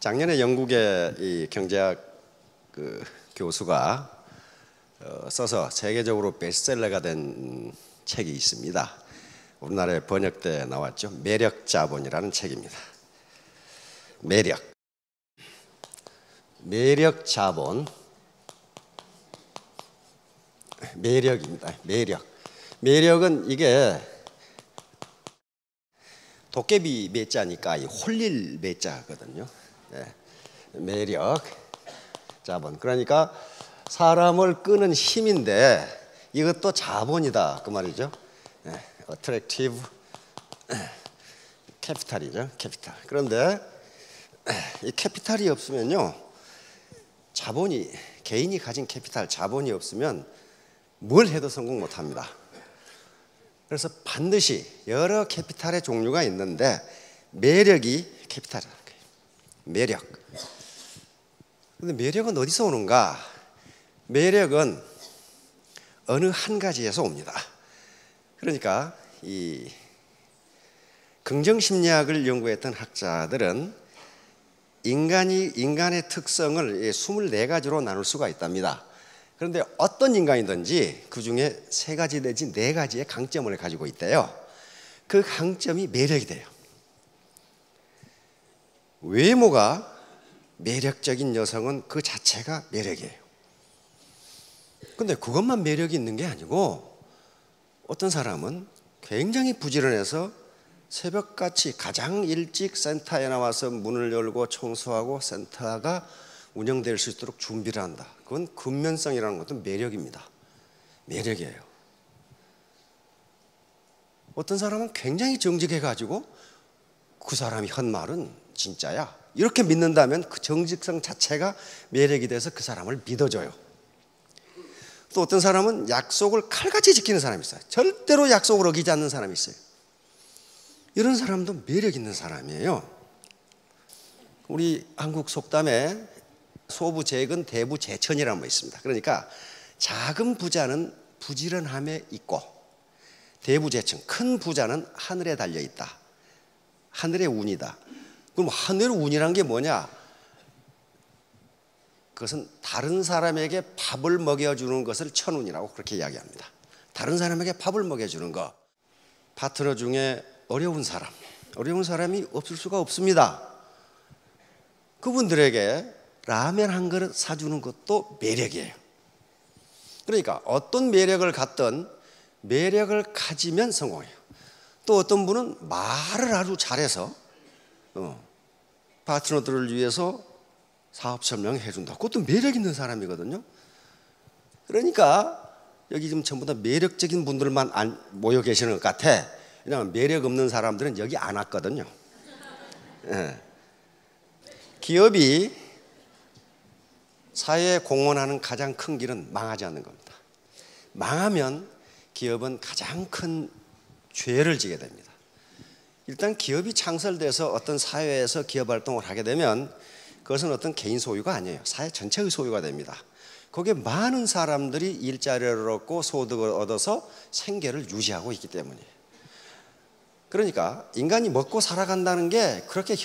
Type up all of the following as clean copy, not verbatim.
작년에 영국의 이 경제학 교수가 써서 세계적으로 베스트셀러가 된 책이 있습니다. 우리나라에 번역돼 나왔죠. 매력자본이라는 책입니다. 매력자본, 매력입니다. 매력은 이게 도깨비 매자니까 홀릴 매자거든요. 네. 매력, 자본. 그러니까 사람을 끄는 힘인데 이것도 자본이다 그 말이죠. 네. attractive capital이죠. 캐피탈. 그런데 이 캐피탈이 없으면요, 자본이, 개인이 가진 캐피탈, 자본이 없으면 뭘 해도 성공 못합니다. 그래서 반드시 여러 캐피탈의 종류가 있는데 매력이 캐피탈이라는 거예요. 매력. 근데 매력은 어디서 오는가? 매력은 어느 한 가지에서 옵니다. 그러니까 이 긍정심리학을 연구했던 학자들은 인간의 특성을 24가지로 나눌 수가 있답니다. 그런데 어떤 인간이든지 그 중에 3가지 내지 4가지의 강점을 가지고 있대요. 그 강점이 매력이 돼요. 외모가 매력적인 여성은 그 자체가 매력이에요. 근데 그것만 매력이 있는 게 아니고 어떤 사람은 굉장히 부지런해서 새벽같이 가장 일찍 센터에 나와서 문을 열고 청소하고 센터가 운영될 수 있도록 준비를 한다. 그건 근면성이라는 것도 매력입니다. 매력이에요. 어떤 사람은 굉장히 정직해가지고 그 사람이 한 말은 진짜야, 이렇게 믿는다면 그 정직성 자체가 매력이 돼서 그 사람을 믿어줘요. 또 어떤 사람은 약속을 칼같이 지키는 사람이 있어요. 절대로 약속을 어기지 않는 사람이 있어요. 이런 사람도 매력 있는 사람이에요. 우리 한국 속담에 소부재근 대부재천이라는 거 있습니다. 그러니까 작은 부자는 부지런함에 있고 대부재천, 큰 부자는 하늘에 달려있다. 하늘의 운이다. 그럼 하늘의 운이란 게 뭐냐? 그것은 다른 사람에게 밥을 먹여주는 것을 천운이라고 그렇게 이야기합니다. 다른 사람에게 밥을 먹여주는 거. 파트너 중에 어려운 사람이 없을 수가 없습니다. 그분들에게 라면 한 그릇 사주는 것도 매력이에요. 그러니까 어떤 매력을 갖든 매력을 가지면 성공해요. 또 어떤 분은 말을 아주 잘해서 파트너들을 위해서 사업 설명해 준다. 그것도 매력 있는 사람이거든요. 그러니까 여기 지금 전부 다 매력적인 분들만 모여 계시는 것 같아. 왜냐하면 매력 없는 사람들은 여기 안 왔거든요. 예. 기업이 사회에 공헌하는 가장 큰 길은 망하지 않는 겁니다. 망하면 기업은 가장 큰 죄를 지게 됩니다. 일단 기업이 창설돼서 어떤 사회에서 기업 활동을 하게 되면 그것은 어떤 개인 소유가 아니에요. 사회 전체의 소유가 됩니다. 거기에 많은 사람들이 일자리를 얻고 소득을 얻어서 생계를 유지하고 있기 때문이에요. 그러니까 인간이 먹고 살아간다는 게 그렇게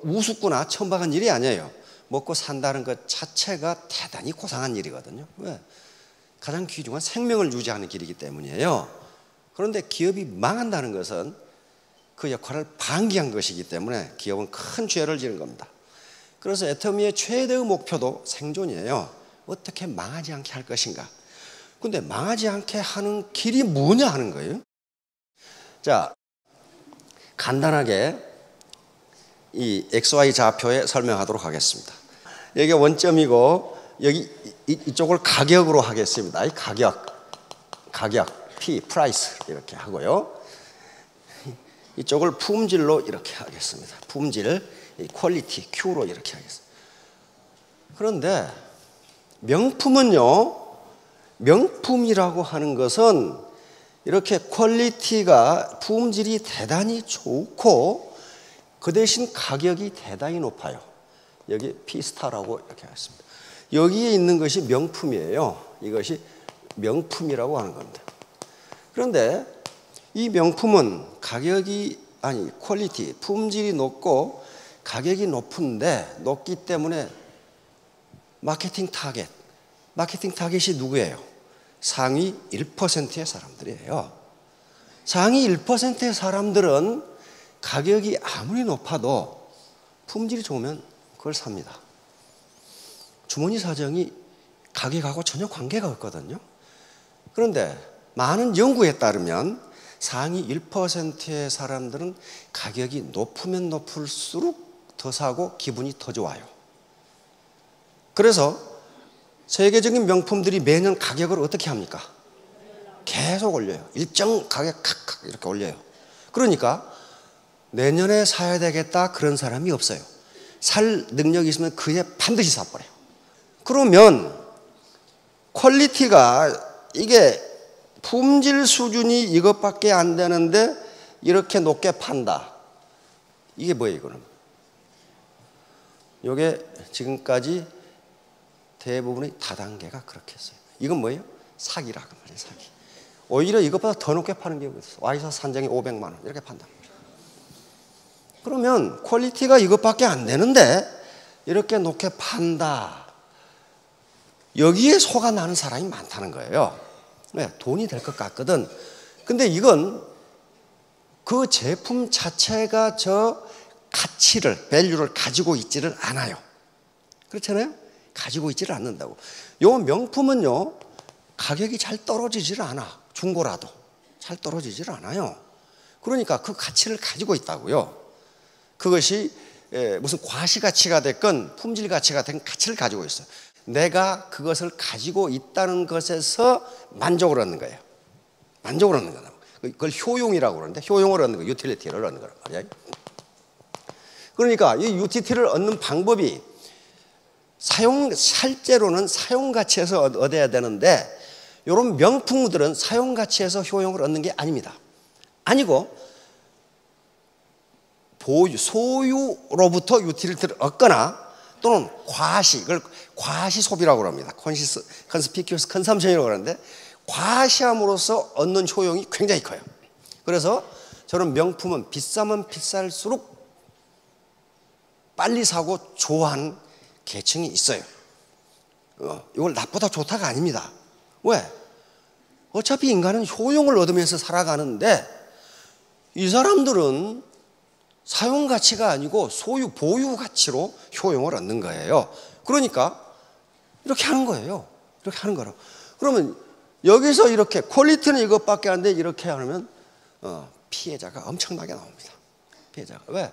우습거나 천박한 일이 아니에요. 먹고 산다는 것 자체가 대단히 고상한 일이거든요. 왜? 가장 귀중한 생명을 유지하는 길이기 때문이에요. 그런데 기업이 망한다는 것은 그 역할을 방기한 것이기 때문에 기업은 큰 죄를 지는 겁니다. 그래서 애터미의 최대의 목표도 생존이에요. 어떻게 망하지 않게 할 것인가. 근데 망하지 않게 하는 길이 뭐냐 하는 거예요. 자, 간단하게 이 XY 좌표에 설명하도록 하겠습니다. 여기 원점이고 여기 이쪽을 가격으로 하겠습니다. 이 가격 P, price 이렇게 하고요. 이쪽을 품질로 이렇게 하겠습니다. 품질, 퀄리티, Q로 이렇게 하겠습니다. 그런데 명품이라고 하는 것은 이렇게 퀄리티가, 품질이 대단히 좋고 그 대신 가격이 대단히 높아요. 여기 P스타라고 이렇게 하겠습니다. 여기에 있는 것이 명품이에요. 이것이 명품이라고 하는 겁니다. 그런데 이 명품은 가격이 퀄리티, 품질이 높고 가격이 높기 때문에 마케팅 타겟이 누구예요? 상위 1%의 사람들이에요. 상위 1%의 사람들은 가격이 아무리 높아도 품질이 좋으면 그걸 삽니다. 주머니 사정이 가격하고 전혀 관계가 없거든요. 그런데 많은 연구에 따르면 상위 1%의 사람들은 가격이 높으면 높을수록 더 사고 기분이 더 좋아요. 그래서 세계적인 명품들이 매년 가격을 어떻게 합니까? 계속 올려요. 일정 가격 칵칵 이렇게 올려요. 그러니까 내년에 사야 되겠다 그런 사람이 없어요. 살 능력이 있으면 그에 반드시 사버려요. 그러면 퀄리티가 이게 품질 수준이 이것밖에 안 되는데 이렇게 높게 판다. 이게 뭐예요, 이거는? 이게 지금까지 대부분의 다단계가 그렇게 했어요. 이건 뭐예요? 사기라고 말이에요, 사기. 오히려 이것보다 더 높게 파는 경우가 있어요. 와이셔츠 한 장에 500만 원 이렇게 판단 말이에요. 그러면 퀄리티가 이것밖에 안 되는데 이렇게 높게 판다. 여기에 속아 나는 사람이 많다는 거예요. 네, 돈이 될 것 같거든. 근데 이건 그 제품 자체가 저 가치를, 밸류를 가지고 있지를 않아요. 그렇잖아요? 가지고 있지를 않는다고. 요 명품은요, 가격이 잘 떨어지질 않아. 중고라도 잘 떨어지질 않아요. 그러니까 그 가치를 가지고 있다고요. 그것이 무슨 과시가치가 됐건 품질 가치가 됐건 가치를 가지고 있어요. 내가 그것을 가지고 있다는 것에서 만족을 얻는 거예요. 만족을 얻는 거다. 그걸 효용이라고 그러는데 효용을 얻는 거, 유틸리티를 얻는 거란 말이에요. 그러니까 이 유틸리티를 얻는 방법이 실제로는 사용 가치에서 얻어야 되는데 이런 명품들은 사용 가치에서 효용을 얻는 게 아닙니다. 아니고 소유로부터 유틸리티를 얻거나 또는 그걸 과시 소비라고 합니다. conspicuous consumption이라고 하는데 과시함으로써 얻는 효용이 굉장히 커요. 그래서 저는 명품은 비싸면 비쌀수록 빨리 사고 좋아하는 계층이 있어요. 이걸 나쁘다 좋다가 아닙니다. 왜? 어차피 인간은 효용을 얻으면서 살아가는데 이 사람들은 사용 가치가 아니고 소유, 보유 가치로 효용을 얻는 거예요. 그러니까 이렇게 하는 거예요. 이렇게 하는 거라고. 그러면 여기서 이렇게 퀄리티는 이것밖에 안 돼 이렇게 하면 피해자가 엄청나게 나옵니다. 피해자가. 왜?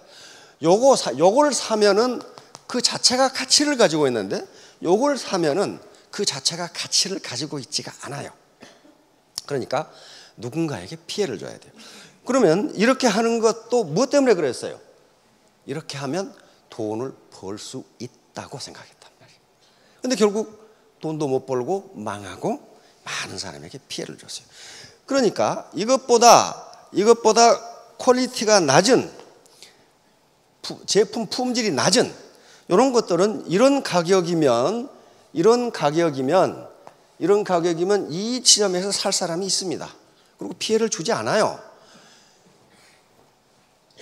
요걸 사면은 그 자체가 가치를 가지고 있는데 요걸 사면은 그 자체가 가치를 가지고 있지가 않아요. 그러니까 누군가에게 피해를 줘야 돼요. 그러면 이렇게 하는 것도 무엇 때문에 그랬어요? 이렇게 하면 돈을 벌 수 있다고 생각했단 말이에요. 근데 결국 돈도 못 벌고 망하고 많은 사람에게 피해를 줬어요. 그러니까 이것보다 퀄리티가 낮은 제품 품질이 낮은 이런 것들은 이런 가격이면 이 지점에서 살 사람이 있습니다. 그리고 피해를 주지 않아요.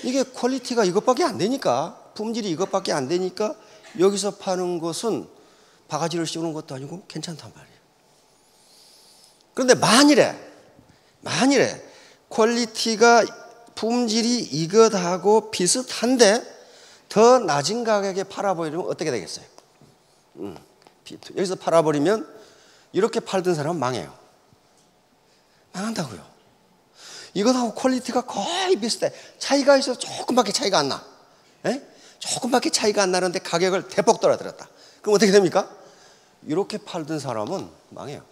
이게 퀄리티가 이것밖에 안 되니까, 품질이 이것밖에 안 되니까 여기서 파는 것은 바가지를 씌우는 것도 아니고 괜찮단 말이에요. 그런데 만일에 퀄리티가 품질이 이것하고 비슷한데 더 낮은 가격에 팔아버리면 어떻게 되겠어요? 여기서 팔아버리면 이렇게 팔던 사람은 망해요. 망한다고요. 이것하고 퀄리티가 거의 비슷해. 차이가 있어서 조금밖에 차이가 안 나. 조금밖에 차이가 안 나는데 가격을 대폭 떨어뜨렸다. 그럼 어떻게 됩니까? 이렇게 팔던 사람은 망해요.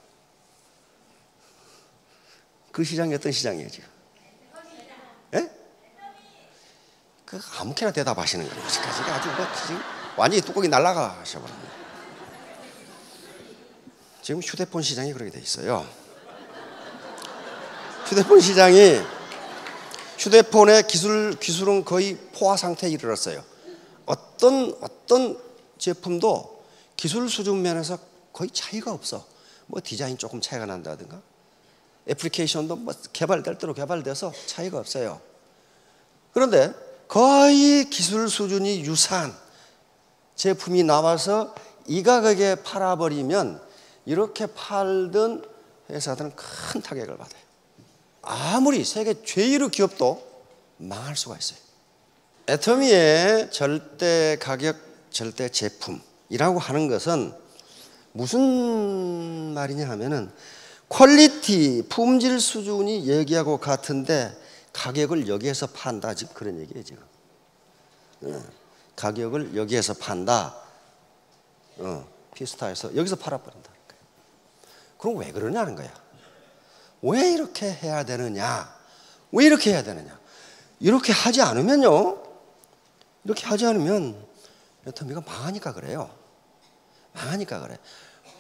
그 시장이 어떤 시장이에요 지금? 그 아무렇게나 대답하시는 거예요. 지금까지가 아주 지금 완전히 뚜껑이 날아가셔버렸네요. 지금 휴대폰 시장이 그렇게 돼 있어요. 휴대폰 시장이 휴대폰의 기술은 거의 포화 상태에 이르렀어요. 어떤 제품도 기술 수준 면에서 거의 차이가 없어. 뭐 디자인 조금 차이가 난다든가 애플리케이션도 뭐 개발될 대로 개발돼서 차이가 없어요. 그런데 거의 기술 수준이 유사한 제품이 나와서 이 가격에 팔아버리면 이렇게 팔던 회사들은 큰 타격을 받아요. 아무리 세계 최일의 기업도 망할 수가 있어요. 애터미의 절대 가격, 절대 제품이라고 하는 것은 무슨 말이냐 하면은 퀄리티, 품질 수준이 여기하고 같은데 가격을 여기에서 판다. 지금 그런 얘기예요, 지금. 가격을 여기에서 판다. 피스타에서 여기서 팔아버린다. 그럼 왜 그러냐는 거야. 왜 이렇게 해야 되느냐? 왜 이렇게 해야 되느냐? 이렇게 하지 않으면요. 이렇게 하지 않으면 애터미가 망하니까 그래요. 망하니까 그래.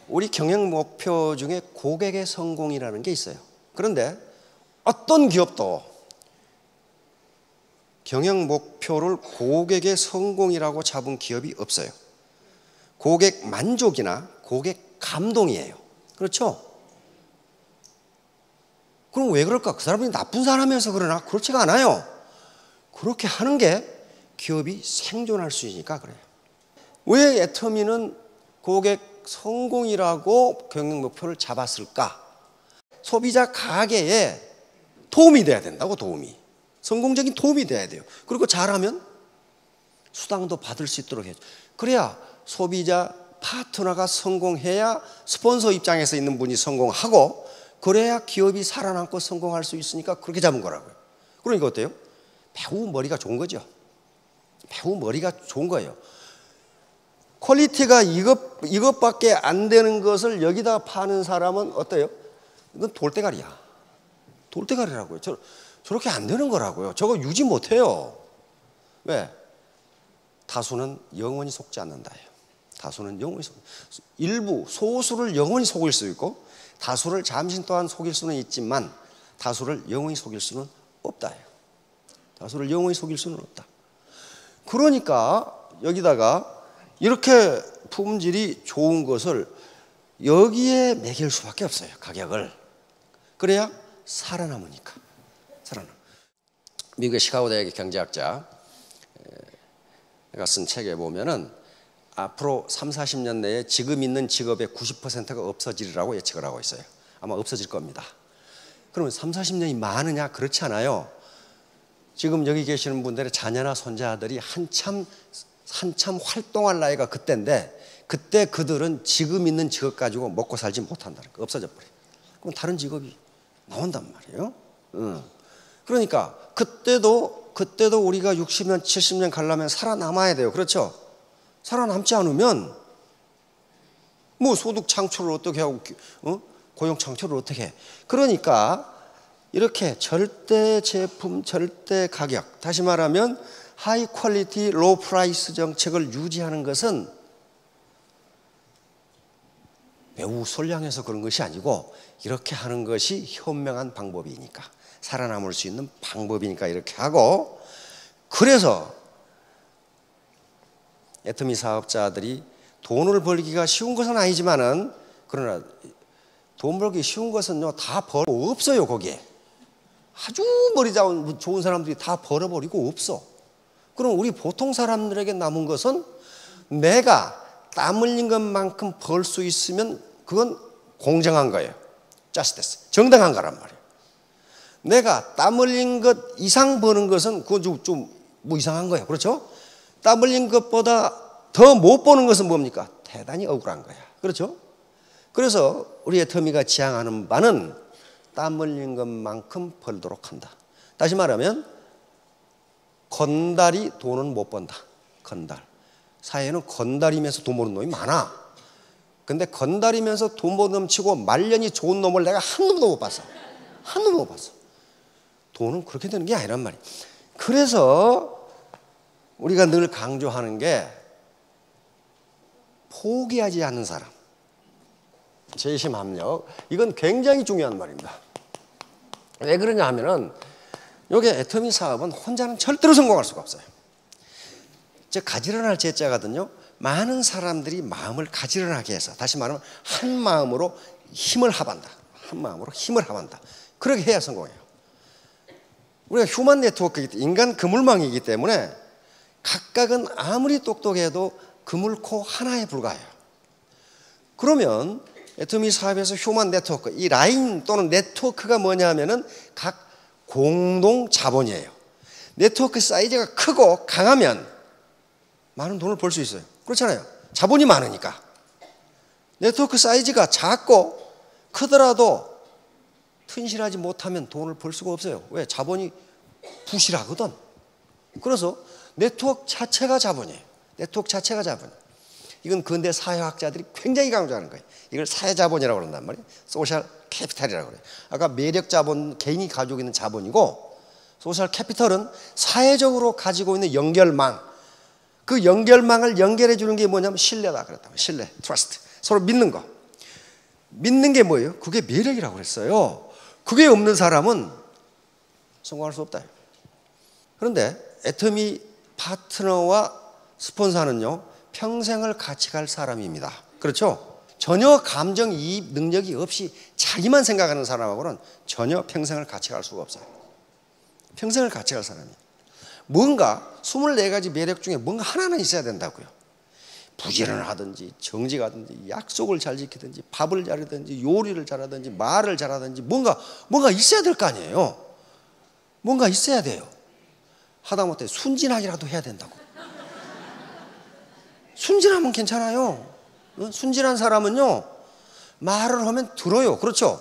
우리 경영 목표 중에 고객의 성공이라는 게 있어요. 그런데 어떤 기업도 경영 목표를 고객의 성공이라고 잡은 기업이 없어요. 고객 만족이나 고객 감동이에요. 그렇죠? 그럼 왜 그럴까? 그 사람이 나쁜 사람이어서 그러나? 그렇지가 않아요. 그렇게 하는 게 기업이 생존할 수 있으니까 그래요. 왜 애터미는 고객 성공이라고 경영 목표를 잡았을까? 소비자 가게에 도움이 돼야 된다고. 도움이. 성공적인 도움이 돼야 돼요. 그리고 잘하면 수당도 받을 수 있도록 해야죠. 그래야 소비자 파트너가 성공해야 스폰서 입장에서 있는 분이 성공하고, 그래야 기업이 살아남고 성공할 수 있으니까 그렇게 잡은 거라고요. 그러니까 어때요? 매우 머리가 좋은 거죠. 매우 머리가 좋은 거예요. 퀄리티가 이것밖에 안 되는 것을 여기다 파는 사람은 어때요? 이건 돌대가리야. 돌대가리라고요. 저렇게 안 되는 거라고요. 저거 유지 못해요. 왜? 다수는 영원히 속지 않는다예요. 다수는 영원히 일부 소수를 영원히 속일 수 있고 다수를 잠시 동안 속일 수는 있지만 다수를 영원히 속일 수는 없다예요. 다수를 영원히 속일 수는 없다. 그러니까 여기다가 이렇게 품질이 좋은 것을 여기에 매길 수밖에 없어요. 가격을. 그래야 살아남으니까. 미국의 시카고 대학의 경제학자가 쓴 책에 보면은 앞으로 30-40년 내에 지금 있는 직업의 90%가 없어지리라고 예측을 하고 있어요. 아마 없어질 겁니다. 그러면 30-40년이 많으냐? 그렇지 않아요. 지금 여기 계시는 분들의 자녀나 손자들이 한참 활동할 나이가 그때인데, 그때 그들은 지금 있는 직업 가지고 먹고 살지 못한다는 거. 없어져 버려요. 그럼 다른 직업이 나온단 말이에요. 그러니까 그때도 우리가 60년, 70년 가려면 살아남아야 돼요. 그렇죠? 살아남지 않으면 뭐 소득 창출을 어떻게 하고 고용 창출을 어떻게 해. 그러니까 이렇게 절대 제품, 절대 가격, 다시 말하면 하이 퀄리티, 로우 프라이스 정책을 유지하는 것은 매우 선량해서 그런 것이 아니고 이렇게 하는 것이 현명한 방법이니까, 살아남을 수 있는 방법이니까 이렇게 하고, 그래서 애터미 사업자들이 돈을 벌기가 쉬운 것은 아니지만은, 그러나 돈 벌기 쉬운 것은요 다 벌고 없어요. 거기에 아주 머리 좋은 사람들이 다 벌어버리고 없어. 그럼 우리 보통 사람들에게 남은 것은 내가 땀 흘린 것만큼 벌 수 있으면 그건 공정한 거예요. justice, 정당한 거란 말이에요. 내가 땀 흘린 것 이상 버는 것은 그건 좀 뭐 이상한 거예요. 그렇죠? 땀 흘린 것보다 더 못 버는 것은 뭡니까? 대단히 억울한 거야. 그렇죠? 그래서 우리 애터미가 지향하는 바는 땀 흘린 것만큼 벌도록 한다. 다시 말하면 건달이 돈은 못 번다. 건달. 사회에는 건달이면서 돈 버는 놈이 많아. 근데 건달이면서 돈 못 넘치고 말년이 좋은 놈을 내가 한 놈도 못 봤어. 한 놈도 못 봤어. 돈은 그렇게 되는 게 아니란 말이야. 그래서 우리가 늘 강조하는 게 포기하지 않는 사람. 재심합력. 이건 굉장히 중요한 말입니다. 왜 그러냐 하면은 여기 애터미 사업은 혼자는 절대로 성공할 수가 없어요. 즉 가지런할 제자거든요. 많은 사람들이 마음을 가지런하게 해서, 다시 말하면 한 마음으로 힘을 합한다. 한 마음으로 힘을 합한다. 그렇게 해야 성공해요. 우리가 휴먼 네트워크이기 때문에, 인간 그물망이기 때문에 각각은 아무리 똑똑해도 그물코 하나에 불과해요. 그러면 애터미 사업에서 휴먼 네트워크, 이 라인 또는 네트워크가 뭐냐 하면은 각 공동 자본이에요. 네트워크 사이즈가 크고 강하면 많은 돈을 벌 수 있어요. 그렇잖아요. 자본이 많으니까. 네트워크 사이즈가 작고 크더라도 튼실하지 못하면 돈을 벌 수가 없어요. 왜? 자본이 부실하거든. 그래서 네트워크 자체가 자본이에요. 네트워크 자체가 자본이에요. 이건 근대 사회학자들이 굉장히 강조하는 거예요. 이걸 사회자본이라고 그런단 말이에요. 소셜 캐피탈이라고 그래요. 아까 매력 자본, 개인이 가지고 있는 자본이고, 소셜 캐피털은 사회적으로 가지고 있는 연결망, 그 연결망을 연결해 주는 게 뭐냐면 신뢰다 그랬다고. 신뢰, 트러스트. 서로 믿는 거. 믿는 게 뭐예요? 그게 매력이라고 그랬어요. 그게 없는 사람은 성공할 수 없다. 그런데 애터미 파트너와 스폰서는요, 평생을 같이 갈 사람입니다. 그렇죠? 전혀 감정이입 능력이 없이 자기만 생각하는 사람하고는 전혀 평생을 같이 갈 수가 없어요. 평생을 같이 갈 사람이. 뭔가 24가지 매력 중에 뭔가 하나는 있어야 된다고요. 부지런하든지 정직하든지 약속을 잘 지키든지 밥을 잘하든지 요리를 잘하든지 말을 잘하든지 뭔가 있어야 될 거 아니에요. 뭔가 있어야 돼요. 하다못해 순진하기라도 해야 된다고. 순진하면 괜찮아요. 순진한 사람은요, 말을 하면 들어요. 그렇죠?